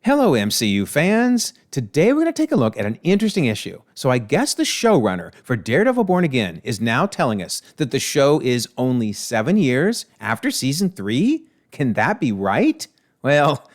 Hello, MCU fans! Today we're going to take a look at an interesting issue. So I guess the showrunner for Daredevil Born Again is now telling us that the show is only 7 years after season 3? Can that be right? Well,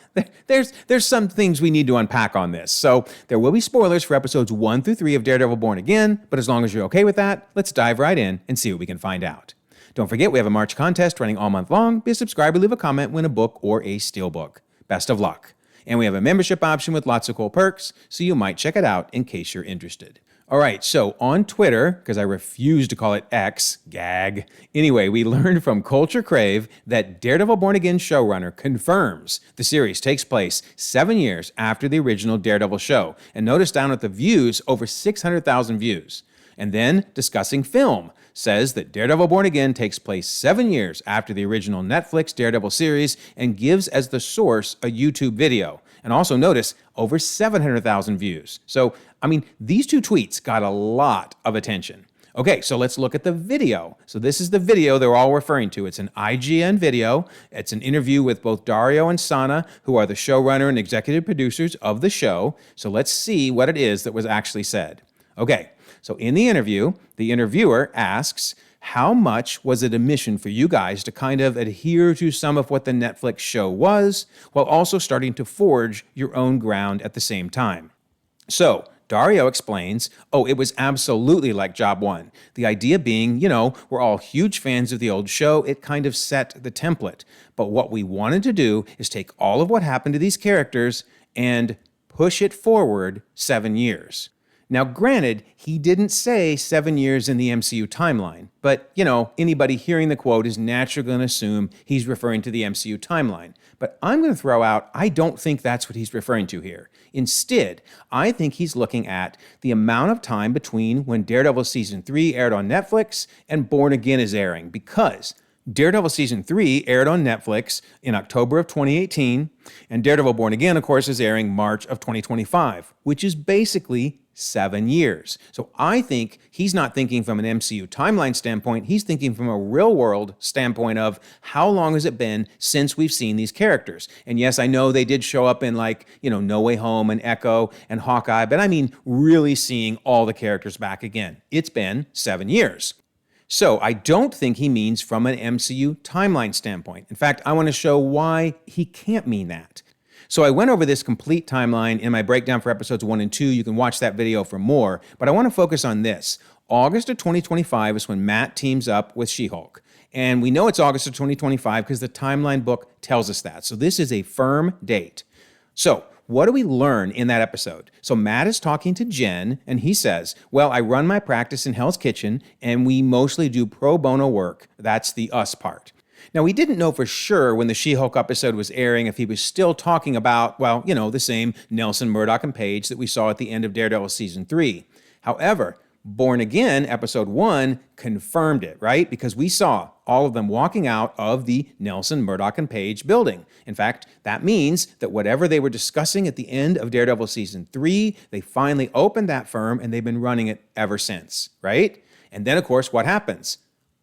there's some things we need to unpack on this. So there will be spoilers for episodes 1 through 3 of Daredevil Born Again, but as long as you're okay with that, let's dive right in and see what we can find out. Don't forget we have a March contest running all month long. Be a subscriber, leave a comment, win a book or a steelbook. Best of luck. And we have a membership option with lots of cool perks, so you might check it out in case you're interested. All right, so on Twitter, because I refuse to call it X, gag. Anyway, we learned from Culture Crave that Daredevil Born Again showrunner confirms the series takes place 7 years after the original Daredevil show. And notice down at the views, over 600,000 views. And then, discussing film, says that Daredevil Born Again takes place 7 years after the original Netflix Daredevil series and gives as the source a YouTube video. And also notice, over 700,000 views. So, these two tweets got a lot of attention. Okay, so let's look at the video. So this is the video they're all referring to. It's an IGN video. It's an interview with both Dario and Sana, who are the showrunner and executive producers of the show. So let's see what it is that was actually said. Okay, so in the interview, the interviewer asks, how much was it a mission for you guys to kind of adhere to some of what the Netflix show was, while also starting to forge your own ground at the same time? So Dario explains, it was absolutely like job one. The idea being, we're all huge fans of the old show. It kind of set the template. But what we wanted to do is take all of what happened to these characters and push it forward 7 years. Now, granted, he didn't say 7 years in the MCU timeline, but, anybody hearing the quote is naturally going to assume he's referring to the MCU timeline. But I'm going to throw out, I don't think that's what he's referring to here. Instead, I think he's looking at the amount of time between when Daredevil Season 3 aired on Netflix and Born Again is airing, because Daredevil Season 3 aired on Netflix in October of 2018, and Daredevil Born Again, of course, is airing March of 2025, which is basically 7 years. So I think he's not thinking from an MCU timeline standpoint, he's thinking from a real-world standpoint of how long has it been since we've seen these characters. And yes, I know they did show up in No Way Home and Echo and Hawkeye, but really seeing all the characters back again. It's been 7 years. So I don't think he means from an MCU timeline standpoint. In fact, I want to show why he can't mean that. So I went over this complete timeline in my breakdown for episodes 1 and 2. You can watch that video for more, but I want to focus on this. August of 2025 is when Matt teams up with She-Hulk. And we know it's August of 2025 because the timeline book tells us that. So this is a firm date. So what do we learn in that episode? So Matt is talking to Jen, and he says, well, I run my practice in Hell's Kitchen, and we mostly do pro bono work. That's the us part. Now, we didn't know for sure when the She-Hulk episode was airing if he was still talking about, the same Nelson, Murdoch, and Page that we saw at the end of Daredevil Season 3. However, Born Again, Episode 1, confirmed it, right? Because we saw all of them walking out of the Nelson, Murdoch, and Page building. In fact, that means that whatever they were discussing at the end of Daredevil Season 3, they finally opened that firm, and they've been running it ever since, right? And then, of course, what happens?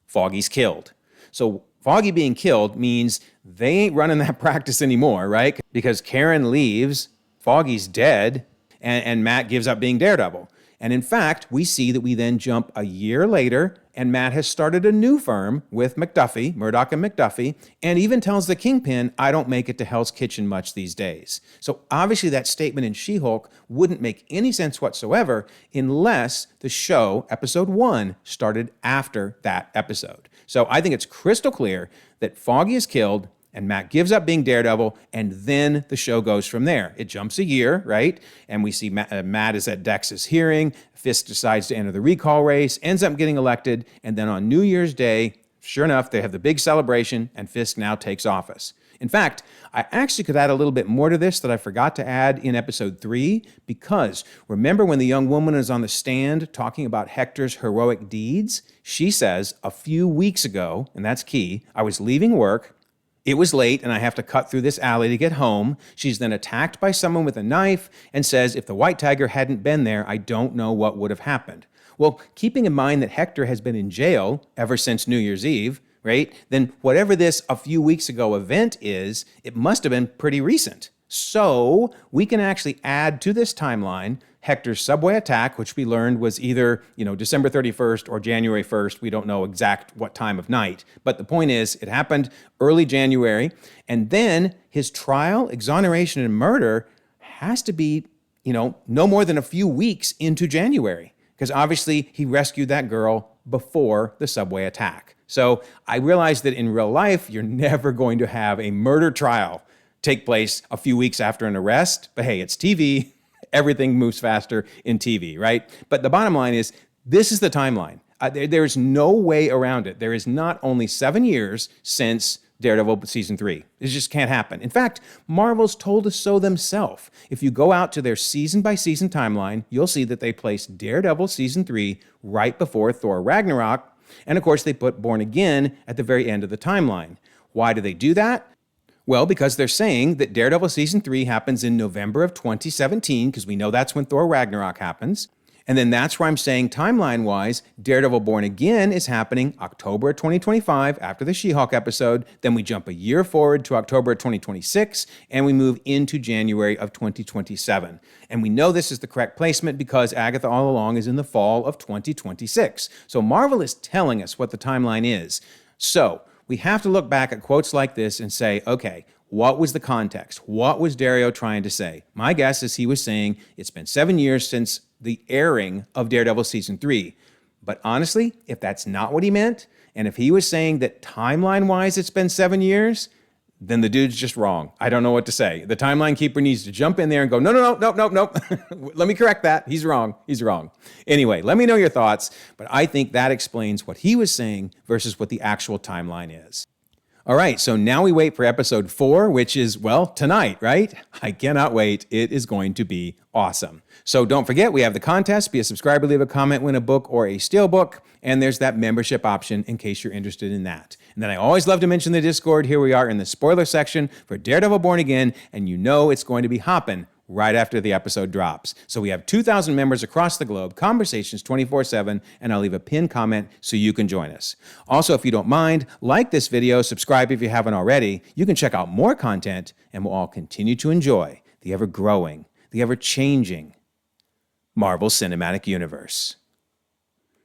Foggy's killed. So Foggy being killed means they ain't running that practice anymore, right? Because Karen leaves, Foggy's dead, and Matt gives up being Daredevil. And in fact, we see that we then jump a year later, and Matt has started a new firm with McDuffie, Murdoch and McDuffie, and even tells the Kingpin, I don't make it to Hell's Kitchen much these days. So obviously that statement in She-Hulk wouldn't make any sense whatsoever unless the show, Episode 1, started after that episode. So I think it's crystal clear that Foggy is killed and Matt gives up being Daredevil, and then the show goes from there. It jumps a year, right? And we see Matt is at Dex's hearing, Fisk decides to enter the recall race, ends up getting elected, and then on New Year's Day, sure enough, they have the big celebration, and Fisk now takes office. In fact, I actually could add a little bit more to this that I forgot to add in Episode 3, because remember when the young woman is on the stand talking about Hector's heroic deeds? She says, a few weeks ago, and that's key, I was leaving work, it was late, and I have to cut through this alley to get home. She's then attacked by someone with a knife and says, if the White Tiger hadn't been there, I don't know what would have happened. Well, keeping in mind that Hector has been in jail ever since New Year's Eve, right? Then whatever this a few weeks ago event is, it must have been pretty recent. So we can actually add to this timeline Hector's subway attack, which we learned was either, December 31st or January 1st. We don't know exact what time of night. But the point is, it happened early January. And then his trial, exoneration, and murder has to be, no more than a few weeks into January. Because obviously he rescued that girl before the subway attack. So I realized that in real life, you're never going to have a murder trial take place a few weeks after an arrest. But hey, it's TV. Everything moves faster in TV, right? But the bottom line is, this is the timeline. There's no way around it. There is not only 7 years since Daredevil season 3. It just can't happen. In fact, Marvel's told us so themselves. If you go out to their season-by-season timeline, you'll see that they placed Daredevil season 3 right before Thor Ragnarok. And of course, they put Born Again at the very end of the timeline. Why do they do that? Well, because they're saying that Daredevil Season 3 happens in November of 2017, because we know that's when Thor Ragnarok happens. And then that's where I'm saying timeline-wise, Daredevil Born Again is happening October 2025 after the She-Hulk episode. Then we jump a year forward to October 2026, and we move into January of 2027. And we know this is the correct placement because Agatha all along is in the fall of 2026. So Marvel is telling us what the timeline is. So we have to look back at quotes like this and say, okay, what was the context? What was Dario trying to say? My guess is he was saying it's been 7 years since the airing of Daredevil Season 3. But honestly, if that's not what he meant, and if he was saying that timeline-wise it's been 7 years, then the dude's just wrong. I don't know what to say. The timeline keeper needs to jump in there and go, no. Let me correct that. He's wrong. Anyway, let me know your thoughts, but I think that explains what he was saying versus what the actual timeline is. All right, so now we wait for episode 4, which is, well, tonight, right? I cannot wait. It is going to be awesome. So don't forget, we have the contest. Be a subscriber, leave a comment, win a book or a steelbook. And there's that membership option in case you're interested in that. And then I always love to mention the Discord. Here we are in the spoiler section for Daredevil Born Again, and you know it's going to be hopping right after the episode drops. So we have 2,000 members across the globe, conversations 24/7, and I'll leave a pinned comment so you can join us. Also, if you don't mind, like this video, subscribe if you haven't already. You can check out more content, and we'll all continue to enjoy the ever-growing, the ever-changing Marvel Cinematic Universe.